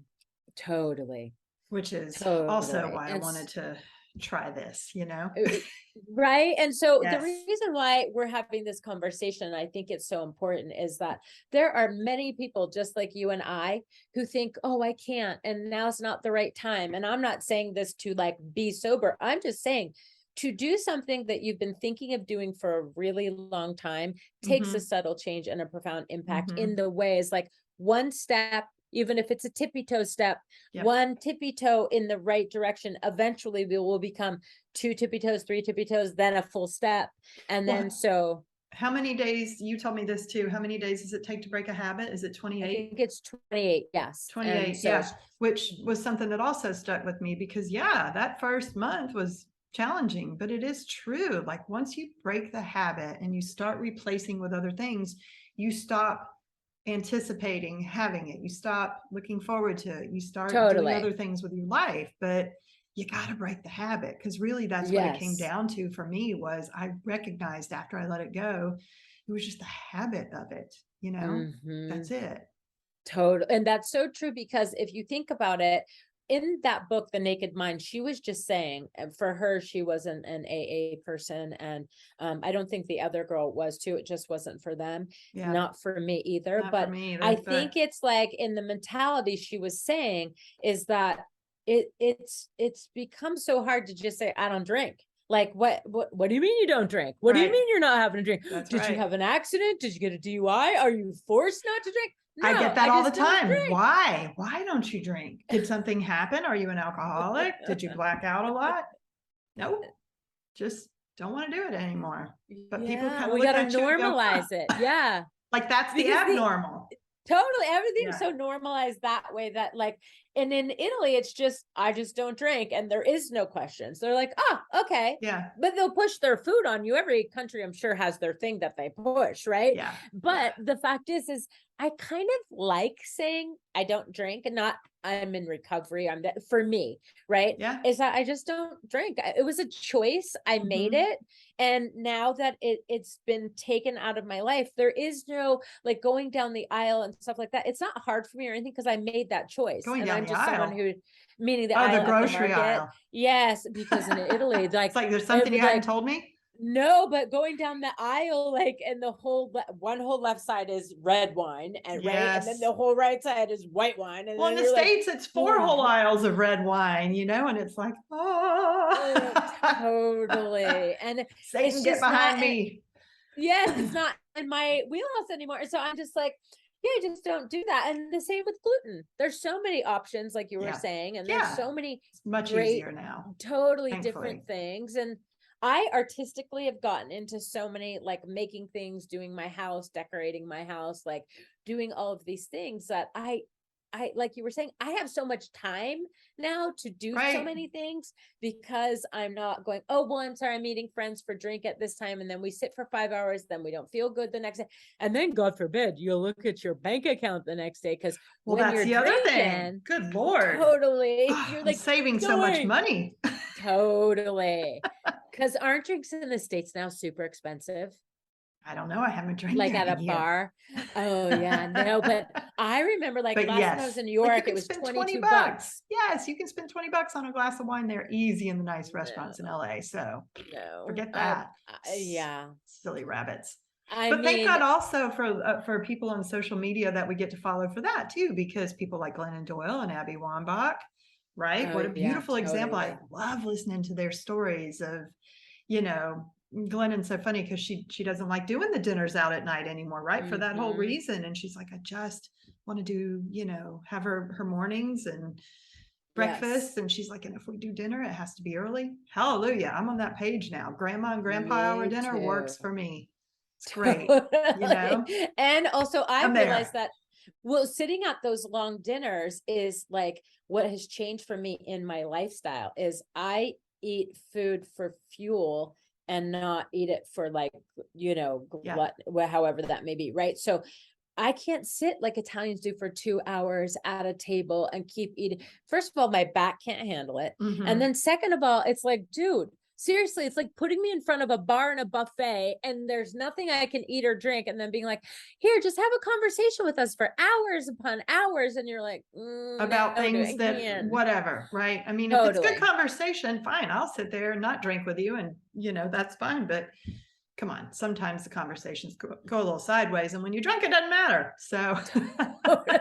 totally. which is also Totally. why I wanted to try this, you know? Uh, right. And so the Yes. reason why we're having this conversation, I think it's so important, is that there are many people just like you and I who think, oh, I can't, and now's not the right time. And I'm not saying this to like be sober. I'm just saying to do something that you've been thinking of doing for a really long time takes a Mm-hmm. subtle change and a profound impact in Mm-hmm. the ways, like one step, even if it's a tippy toe step, Yep. one tippy toe in the right direction, eventually we will become 2 tippy toes, 3 tippy toes, then a full step. And then Well, so how many days, you told me this too, how many days does it take to break a habit? Is it I 28? think it's 28. Yes. And 28, so, yeah, which was something that also stuck with me because, yeah, that first month was challenging, but it is true. Like once you break the habit and you start replacing with other things, you stop anticipating having it. You stop looking forward to it. You start doing totally. other things with your life, but you got to break the habit because really that's what it came Yes. down to for me was I recognized after I let it go, it was just the habit of it, you know, Hmm. that's it. Total. And that's so true, because if you think about it, in that book, The Naked Mind, she was just saying, and for her, she wasn't an AA person. And I don't think the other girl was too. It just wasn't for them. Yeah. Not for me either. Not for But me I either, think but it's like in the mentality she was saying is that it's become so hard to just say, I don't drink. Like, what do you mean you don't drink? What do you right. mean you're not having a drink? That's Did you right. have an accident? Did you get a DUI? Are you forced not to drink? I No, get that I all the just don't time. drink. Why? Why don't you drink? Did something happen? Are you an alcoholic? Did you black out a lot? Nope. Just don't want to do it anymore. But people Yeah, kind of we look got to at you and go, huh, normalize it. Yeah, like that's the because the abnormal. totally everything's Yeah. so normalized that way that like, and in Italy, it's just, I just don't drink. And there is no questions. They're like, oh, okay. Yeah. But they'll push their food on you. Every country, I'm sure, has their thing that they push, right? Yeah. But the fact is I kind of like saying I don't drink, and not I'm in recovery. For me, right? Yeah. Is that I just don't drink. It was a choice. I made Mhm. it. And now that it's been taken out of my life, there is no like going down the aisle and stuff like that. It's not hard for me or anything, because I made that choice. Going And down I'm the just someone aisle. who, meaning the Oh, the aisle at the grocery market. aisle. Yes, because in Italy, It's like like there's it something you would hadn't like, told me. no, but going down the aisle, like, and the one whole left side is red wine, and right, and then Yes. the whole right side is white wine, and Well, in then the you're like, States, it's 4 whole oh, aisles of red wine, and it's like, oh, totally, and Satan, it's get just not. behind me. Yes, it's not in my wheelhouse anymore. So I'm just like, yeah, I just don't do that. And the same with gluten. There's so many options, like you were Yeah. saying, and there's Yeah. so many It's much great, easier now, totally different thankfully. things. And I artistically have gotten into so many, like making things, doing my house, decorating my house, like doing all of these things that like you were saying, I have so much time now to do so Right. many things, because I'm not going, oh, well, I'm sorry, I'm meeting friends for drink at this time. And then we sit for 5 hours, then we don't feel good the next day. And then God forbid you look at your bank account the next day. Cause Well, when that's you're the other thing. drinking, Good Lord. totally, Oh, you're I'm like saving so much going, money. totally. Cause aren't drinks in the States now super expensive? I don't know. I haven't drank Like there at in a a year. bar. Oh yeah, no, but I remember like But last time I was yes, in New like you York, it can was spend 20 22 bucks. bucks. Yes, you can spend 20 bucks on a glass of wine there easy in the nice restaurants in No, LA. So no. forget that. Yeah. Silly rabbits. I But thank mean, God also for people on social media that we get to follow for that too, because people like Glennon Doyle and Abby Wambach, right? oh What a yeah, beautiful example. I totally. love listening to their stories of, you know, Glennon's so funny because she doesn't like doing the dinners out at night anymore, right? For that whole Mm-hmm. reason. And she's like, I just want to do, have her mornings and Yes. breakfast. And she's like, and if we do dinner, it has to be early. Hallelujah. I'm on that page now. Grandma and grandpa hour Me dinner works too. for me. It's great. You Totally. know, And also I'm I've realized there. that, well, sitting at those long dinners is like what has changed for me in my lifestyle is I eat food for fuel and not eat it for like, Yeah. however that may be, right? So I can't sit like Italians do for 2 hours at a table and keep eating. First of all, my back can't handle it. And Hmm. then second of all, it's like, dude, seriously, it's like putting me in front of a bar and a buffet and there's nothing I can eat or drink. And then being like, here, just have a conversation with us for hours upon hours. And you're like, About no, dude, things I that, can't. whatever, right? I mean, if it's good Totally. conversation, fine. I'll sit there and not drink with you, and that's fine. But come on, sometimes the conversations go a little sideways, and when you drink, it doesn't matter. So, Totally.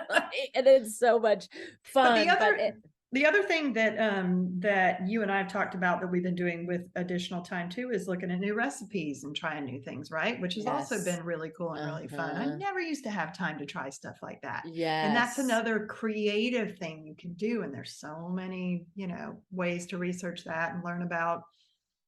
And it's so much but the fun, but other the other thing that you and I have talked about that we've been doing with additional time too is looking at new recipes and trying new things, right? Which has also yes. been really cool and really fun. I Uh-huh. never used to have time to try stuff like that. And that's Yes. another creative thing you can do. And there's so many, ways to research that and learn about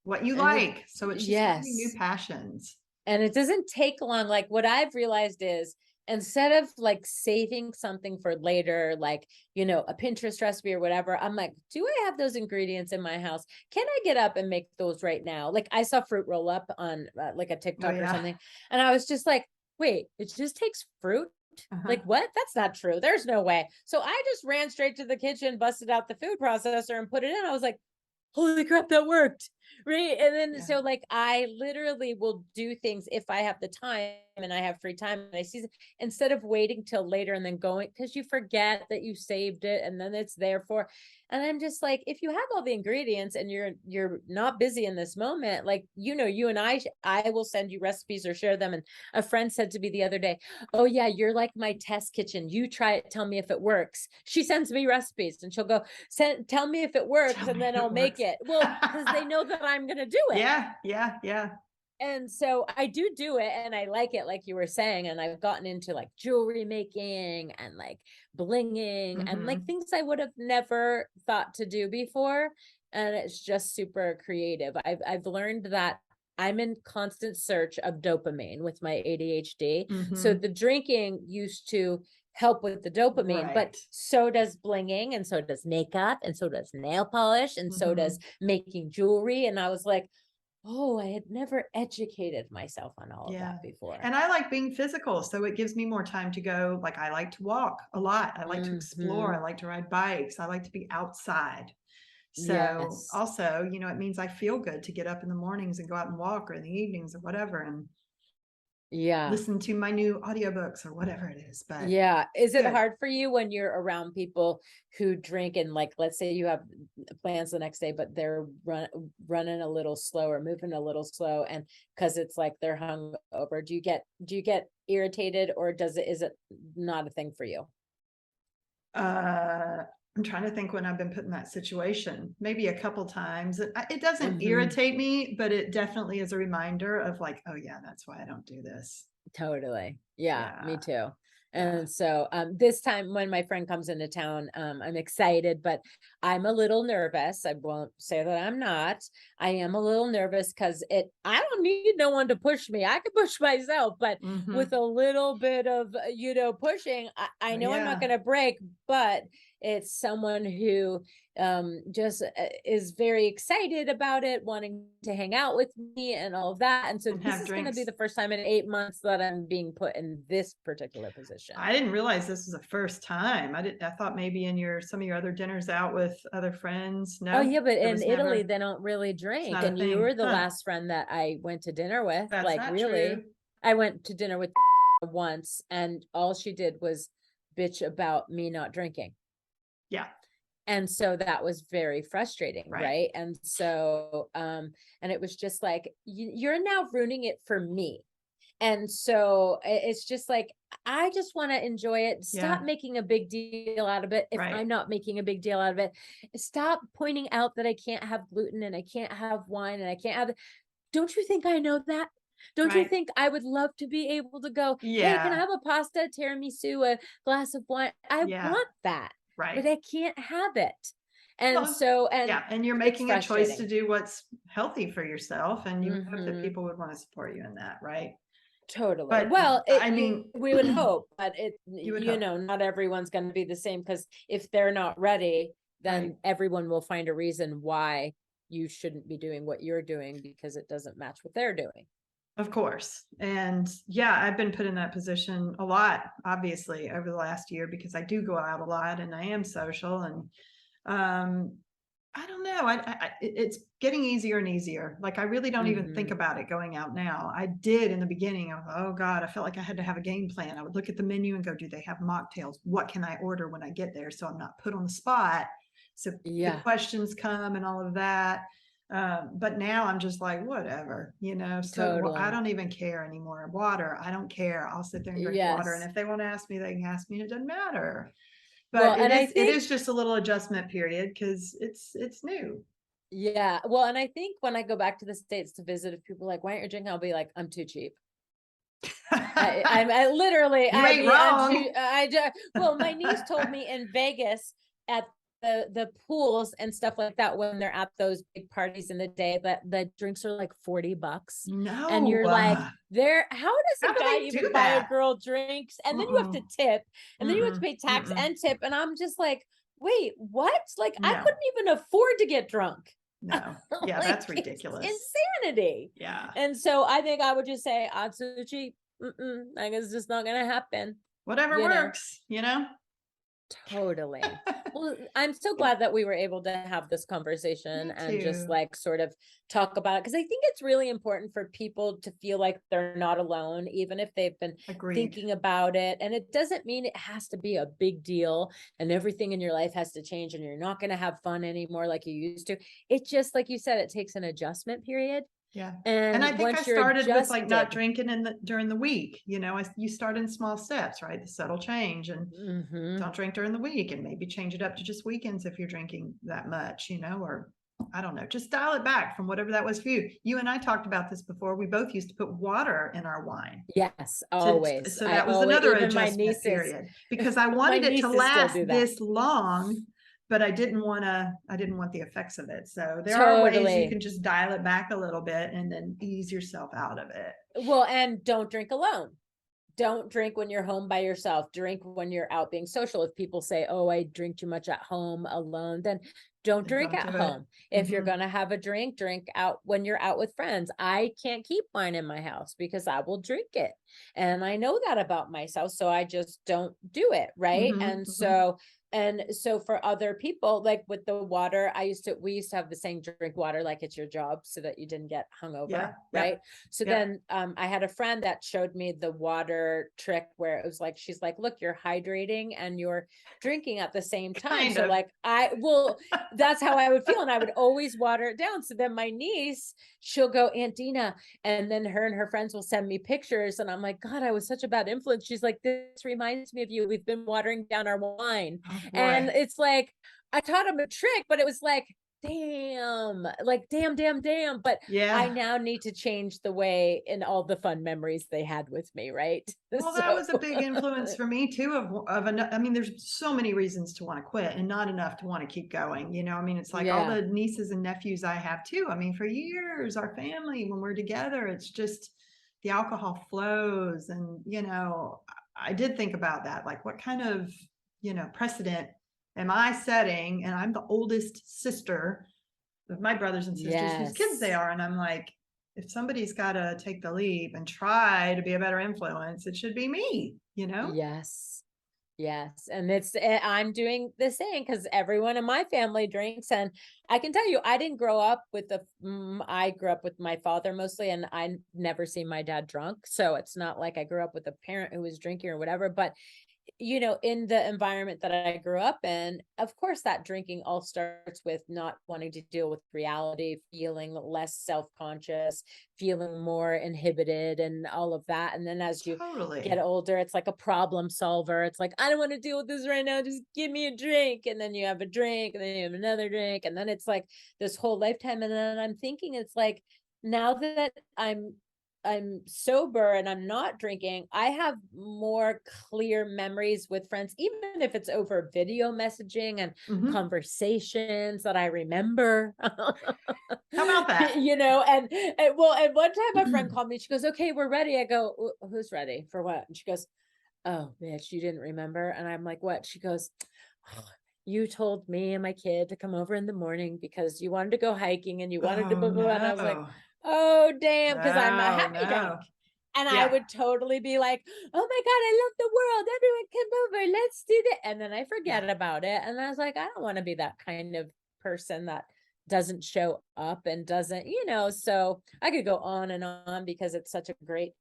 what you And like. So it's just finding new yes. passions. And it doesn't take long. Like what I've realized is instead of like saving something for later, like, a Pinterest recipe or whatever, I'm like, do I have those ingredients in my house? Can I get up and make those right now? Like I saw fruit roll up on like a Oh TikTok or yeah. something. And I was just like, wait, it just takes fruit? Uh-huh. Like what? That's not true. There's no way. So I just ran straight to the kitchen, busted out the food processor and put it in. I was like, holy crap, that worked. Right. And then Yeah. so like I literally will do things if I have the time and I have free time and I see instead of waiting till later and then going because you forget that you saved it and then it's there for. And I'm just like, if you have all the ingredients and you're not busy in this moment, like you and I will send you recipes or share them. And a friend said to me the other day, "Oh yeah, you're like my test kitchen. You try it, tell me if it works." She sends me recipes and she'll go, tell me if it works Tell and me then if I'll it make works. it. Well, because they know that I'm going to do it. Yeah, yeah, yeah. And so I do it and I like it, like you were saying. And I've gotten into like jewelry making and like blinging and like Mhm. things I would have never thought to do before. And it's just super creative. I've learned that I'm in constant search of dopamine with my ADHD. So Mhm. the drinking used to help with the dopamine, but Right. so does blinging, and so does makeup, and so does nail polish, and so does Mhm. making jewelry. And I was like, oh, I had never educated myself on all of Yeah. that before. And I like being physical, so it gives me more time to go. Like, I like to walk a lot. I like to explore. I Mhm. like to ride bikes. I like to be outside. So Yes. also, it means I feel good to get up in the mornings and go out and walk, or in the evenings or whatever, and Yeah. listen to my new audiobooks or whatever it is. But Yeah. it's Is it good. hard for you when you're around people who drink and like, let's say you have plans the next day, but they're running a little slow or moving a little slow, and because it's like they're hung over, do you get irritated, or is it not a thing for you? Uh, I'm trying to think when I've been put in that situation. Maybe a couple times. It doesn't Hmm. irritate me, but it definitely is a reminder of like, oh yeah, that's why I don't do this. Totally. Yeah, me Yeah, too. yeah. And so this time when my friend comes into town, I'm excited, but I'm a little nervous. I won't say that I'm not. I am a little nervous because I don't need no one to push me. I can push myself, but with Mm-hmm. a little bit of, pushing, I Oh, know I'm not yeah. gonna break, but it's someone who just is very excited about it, wanting to hang out with me and all of that. And so And this have is going to be drinks. the first time in 8 months that I'm being put in this particular position. I didn't realize this was the first time. I thought maybe in some of your other dinners out with other friends. Oh No, yeah, but it in was Italy never, they don't really it's drink, not a and you thing. were the Huh. last friend that I went to dinner with. That's Like not true. really, I went to dinner with once, and all she did was bitch about me not drinking. Yeah, And so that was very frustrating, right. right? And so and it was just like you're now ruining it for me. And so it's just like, I just want to enjoy it. Stop Yeah, making a big deal out of it. If right. I'm not making a big deal out of it, stop pointing out that I can't have gluten and I can't have wine and I can't have. Don't you think I know that? Don't you Right. think I would love to be able to go, hey, can I Yeah, have a pasta, tiramisu, a glass of wine? I yeah, want that, but right. I can't have it. And Well, so, and yeah, and you're it's making a choice to frustrating. do what's healthy for yourself, and you would hope that Hmm. people would want to support you in that, right? Totally. But Well, I mean, we would hope, but you would hope, not everyone's going to be the same, because if they're not ready, right? then everyone will find a reason why you shouldn't be doing what you're doing because it doesn't match what they're doing. Of course. And yeah, I've been put in that position a lot, obviously, over the last year because I do go out a lot and I am social. And um, I don't know. It's getting easier and easier. Like, I really don't even think Hmm. about it going out now. I did in the beginning. Of, oh God, I felt like I had to have a game plan. I would look at the menu and go, do they have mocktails? What can I order when I get there? So I'm not put on the spot. So the Yeah, questions come and all of that. But now I'm just like, whatever, so I totally. don't even care anymore. Water, I don't care. I'll sit there and drink water. And Yes. if they want to ask me, they can ask me. And it doesn't matter. Well, But it and I is it think, is just a little adjustment period because it's new. yeah. Well, and I think when I go back to the States to visit, if people are like, why aren't you drinking? I'll be like, I'm too cheap. I literally, You ain't I'm too, wrong. well, my niece told me in Vegas at the pools and stuff like that, when they're at those big parties in the day, that the drinks are like $40. And No. you're like, how How does a do guy they even do buy a that? girl drinks? And then you have Mm-mm, to tip, and then you have to mm-mm, pay tax mm-mm. and tip. And I'm just like, wait, what? Like, I No, couldn't even afford to get drunk. no. Yeah, Like, that's it's ridiculous. insanity. Yeah. And so I think I would just say, Atsuchi, like it's just not gonna happen, Whatever you know. works. Totally. Well, I'm so glad that we were able to have this conversation Me and just too. like sort of talk about it. Because I think it's really important for people to feel like they're not alone, even if they've been Agreed. thinking about it. And it doesn't mean it has to be a big deal and everything in your life has to change and you're not going to have fun anymore like you used to. It just, like you said, it takes an adjustment period. Yeah. And And I think I once you're started with like not adjusted, drinking during the week. You start in small steps, right? The subtle change, and hmm don't drink during the week, and maybe change it up to just weekends if you're drinking that much, or I don't know, just dial it back from whatever that was for you. You and I talked about this before. We both used to put water in our wine. yes, always. So I that was always, another even my adjustment nieces, period, because I my wanted it to nieces still last do that. this long, but I didn't want the effects of it. So there are ways you Totally. can just dial it back a little bit and then ease yourself out of it. Well, and don't drink alone. Don't drink when you're home by yourself. Drink when you're out being social. If people say, "Oh, I drink too much at home alone," then don't drink Don't at do it. home. If you're Mm-hmm. going to have a drink, drink out when you're out with friends. I can't keep wine in my house because I will drink it. And I know that about myself, so I just don't do it, right? Mm-hmm. And Mm-hmm. so for other people, like with the water, we used to have the saying, drink water like it's your job so that you didn't get Yeah. hungover, right? Yep. So Yep. then I had a friend that showed me the water trick where it was like, she's like, look, you're hydrating and you're drinking at the same time. Kind So of. like that's how I would feel. And I would always water it down. So then my niece, she'll go, Aunt Dena, and then her and her friends will send me pictures. And I'm like, God, I was such a bad influence. She's like, this reminds me of you. We've been watering down our wine. Oh And boy. it's like, I taught him a trick, but it was like, damn, like, damn. But I Yeah. now need to change the way in all the fun memories they had with me, right? Well, that So was a big influence for me too. I mean, there's so many reasons to want to quit, and not enough to want to keep going. I mean, it's like all yeah, the nieces and nephews I have too. I mean, for years, our family, when we're together, it's just the alcohol flows, and I did think about that. Like, what kind of precedent am I setting? And I'm the oldest sister of my brothers and sisters whose kids they yes. are, and I'm like, if somebody's got to take the leap and try to be a better influence, it should be me. Yes. Yes. And I'm doing the same because everyone in my family drinks. And I can tell you, I didn't grow up with I grew up with my father mostly, and I never seen my dad drunk. So it's not like I grew up with a parent who was drinking or whatever. But in the environment that I grew up in, of course, that drinking all starts with not wanting to deal with reality, feeling less self-conscious, feeling more inhibited, and all of that. And then as you get Totally. older, it's like a problem solver. It's like, I don't want to deal with this right now. Just give me a drink. And then you have a drink, and then you have another drink. And then it's like this whole lifetime. And then I'm thinking, it's like, now that I'm sober and I'm not drinking, I have more clear memories with friends, even if it's over video messaging and Hmm. conversations that I remember. How about that? And one time a friend called me, she goes, okay, we're ready. I go, who's ready for what? And she goes, oh, bitch, you didn't remember. And I'm like, what? She goes, "Oh, you told me and my kid to come over in the morning because you wanted to go hiking and you wanted to Oh blah, blah, blah." And I was like, no. oh, damn, because I'm a No, happy drunk. no. And I Yeah. would totally be like, oh my God, I love the world. Everyone come over. Let's do that. And then I Yeah. forget about it. And I was like, I don't want to be that kind of person that doesn't show up and doesn't, so I could go on and on because it's such a great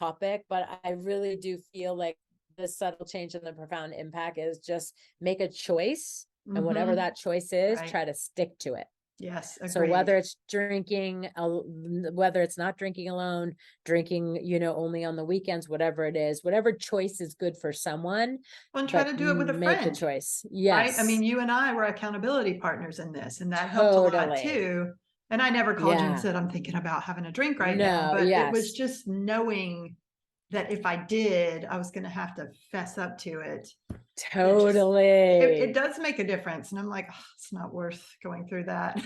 topic. But I really do feel like the subtle change and the profound impact is just make a choice. And whatever Hmm. that choice is, Right. try to stick to it. Yes, So agreed. whether it's drinking, whether it's not drinking alone, drinking, only on the weekends, whatever it is, whatever choice is good for someone, Well, and try but to do it with a make the friend, choice. right? I mean, Yes, you and I were accountability partners in this, and that helped a lot totally. too. And I never called you and Yeah. said, I'm thinking about having a drink right now, No, but it was yes, just knowing that if I did, I was going to have to fess up to it. That just, it totally. does make a difference. And I'm like, oh, it's not worth going through that.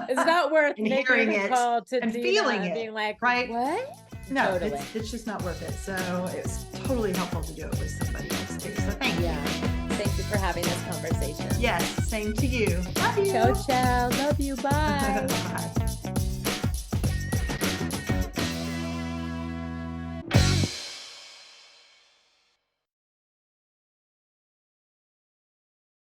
It's not worth And making hearing a it call to and Dina feeling and it, being like, right? what? No, Totally. it's just not worth it. So it's totally helpful to do it with somebody else too. So thank you. Yeah. Thank you for having this conversation. Yes, same to you. Love you. Ciao, ciao. Love you. Bye. Bye.